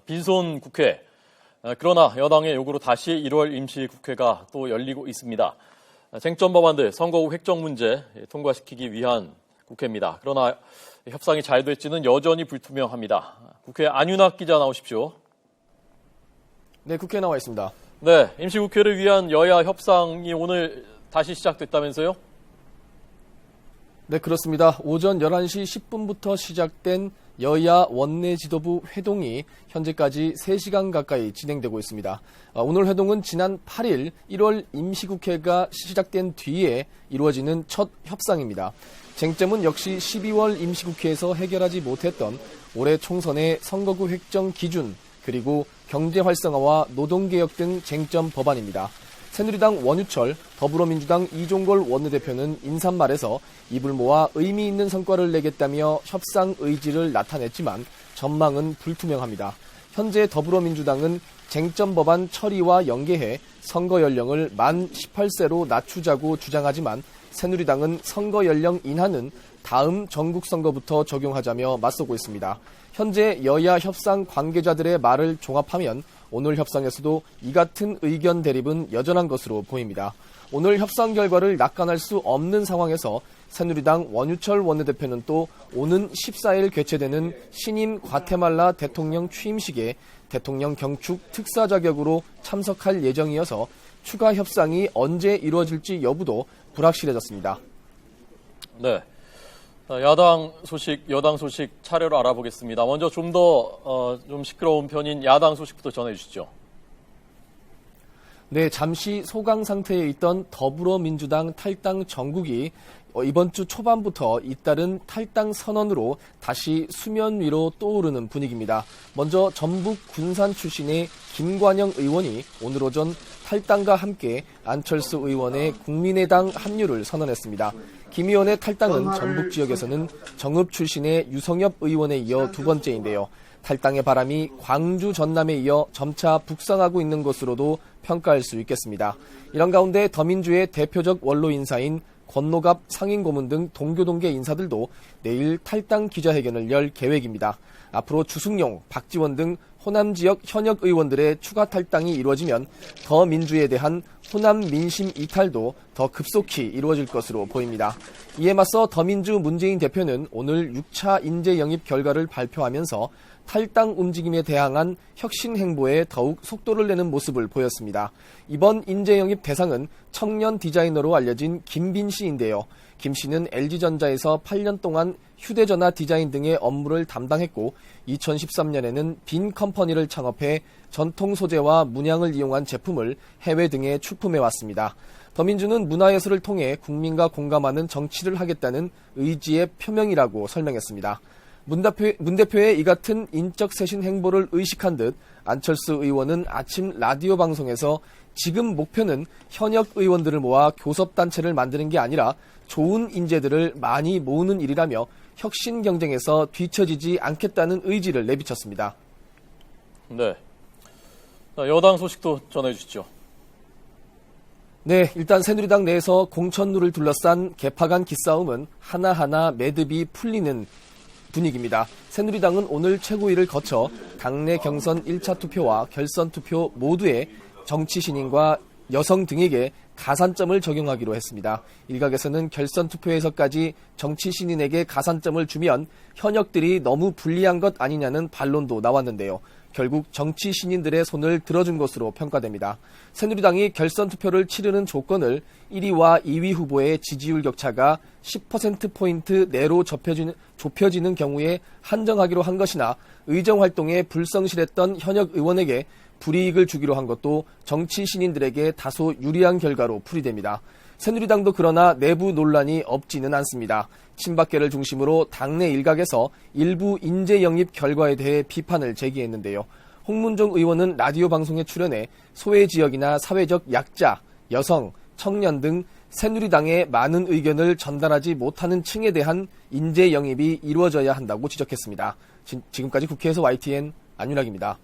빈손 국회. 그러나 여당의 요구로 다시 1월 임시국회가 또 열리고 있습니다. 쟁점 법안들 선거구 획정 문제 통과시키기 위한 국회입니다. 그러나 협상이 잘 될지는 여전히 불투명합니다. 국회 안윤학 기자 나오십시오. 네, 국회에 나와 있습니다. 네, 임시국회를 위한 여야 협상이 오늘 다시 시작됐다면서요? 네, 그렇습니다. 오전 11시 10분부터 시작된 여야 원내 지도부 회동이 현재까지 3시간 가까이 진행되고 있습니다. 오늘 회동은 지난 8일 1월 임시국회가 시작된 뒤에 이루어지는 첫 협상입니다. 쟁점은 역시 12월 임시국회에서 해결하지 못했던 올해 총선의 선거구 획정 기준 그리고 경제 활성화와 노동개혁 등 쟁점 법안입니다. 새누리당 원유철, 더불어민주당 이종걸 원내대표는 인사말에서 입을 모아 의미 있는 성과를 내겠다며 협상 의지를 나타냈지만 전망은 불투명합니다. 현재 더불어민주당은 쟁점 법안 처리와 연계해 선거 연령을 만 18세로 낮추자고 주장하지만 새누리당은 선거 연령 인하는 다음 전국 선거부터 적용하자며 맞서고 있습니다. 현재 여야 협상 관계자들의 말을 종합하면 오늘 협상에서도 이 같은 의견 대립은 여전한 것으로 보입니다. 오늘 협상 결과를 낙관할 수 없는 상황에서 새누리당 원유철 원내대표는 또 오는 14일 개최되는 신임 과테말라 대통령 취임식에 대통령 경축 특사 자격으로 참석할 예정이어서 추가 협상이 언제 이루어질지 여부도 불확실해졌습니다. 네. 야당 소식, 여당 소식 차례로 알아보겠습니다. 먼저 좀 더 좀 시끄러운 편인 야당 소식부터 전해주시죠. 네, 잠시 소강 상태에 있던 더불어민주당 탈당 정국이 이번 주 초반부터 잇따른 탈당 선언으로 다시 수면 위로 떠오르는 분위기입니다. 먼저 전북 군산 출신의 김관영 의원이 오늘 오전 탈당과 함께 안철수 의원의 국민의당 합류를 선언했습니다. 김 의원의 탈당은 전북 지역에서는 정읍 출신의 유성엽 의원에 이어 두 번째인데요. 탈당의 바람이 광주, 전남에 이어 점차 북상하고 있는 것으로도 평가할 수 있겠습니다. 이런 가운데 더민주의 대표적 원로 인사인 권노갑 상임고문 등 동교동계 인사들도 내일 탈당 기자회견을 열 계획입니다. 앞으로 주승용, 박지원 등 호남 지역 현역 의원들의 추가 탈당이 이루어지면 더민주에 대한 호남 민심 이탈도 더 급속히 이루어질 것으로 보입니다. 이에 맞서 더민주 문재인 대표는 오늘 6차 인재 영입 결과를 발표하면서 탈당 움직임에 대항한 혁신 행보에 더욱 속도를 내는 모습을 보였습니다. 이번 인재 영입 대상은 청년 디자이너로 알려진 김빈 씨인데요. 김 씨는 LG전자에서 8년 동안 휴대전화 디자인 등의 업무를 담당했고 2013년에는 빈 컴퍼니를 창업해 전통 소재와 문양을 이용한 제품을 해외 등에 출품해왔습니다. 더민주는 문화예술을 통해 국민과 공감하는 정치를 하겠다는 의지의 표명이라고 설명했습니다. 문 대표의 이 같은 인적 쇄신 행보를 의식한 듯 안철수 의원은 아침 라디오 방송에서 지금 목표는 현역 의원들을 모아 교섭단체를 만드는 게 아니라 좋은 인재들을 많이 모으는 일이라며 혁신 경쟁에서 뒤처지지 않겠다는 의지를 내비쳤습니다. 네. 여당 소식도 전해주시죠. 네, 일단 새누리당 내에서 공천루를 둘러싼 개파간 기싸움은 하나하나 매듭이 풀리는 분위기입니다. 새누리당은 오늘 최고위를 거쳐 당내 경선 1차 투표와 결선 투표 모두에 정치 신인과 여성 등에게 가산점을 적용하기로 했습니다. 일각에서는 결선 투표에서까지 정치 신인에게 가산점을 주면 현역들이 너무 불리한 것 아니냐는 반론도 나왔는데요. 결국 정치 신인들의 손을 들어준 것으로 평가됩니다. 새누리당이 결선 투표를 치르는 조건을 1위와 2위 후보의 지지율 격차가 10%포인트 내로 좁혀지는 경우에 한정하기로 한 것이나 의정 활동에 불성실했던 현역 의원에게 불이익을 주기로 한 것도 정치 신인들에게 다소 유리한 결과로 풀이됩니다. 새누리당도 그러나 내부 논란이 없지는 않습니다. 친박계를 중심으로 당내 일각에서 일부 인재 영입 결과에 대해 비판을 제기했는데요. 홍문종 의원은 라디오 방송에 출연해 소외 지역이나 사회적 약자, 여성, 청년 등 새누리당의 많은 의견을 전달하지 못하는 층에 대한 인재 영입이 이루어져야 한다고 지적했습니다. 지금까지 국회에서 YTN 안윤학입니다.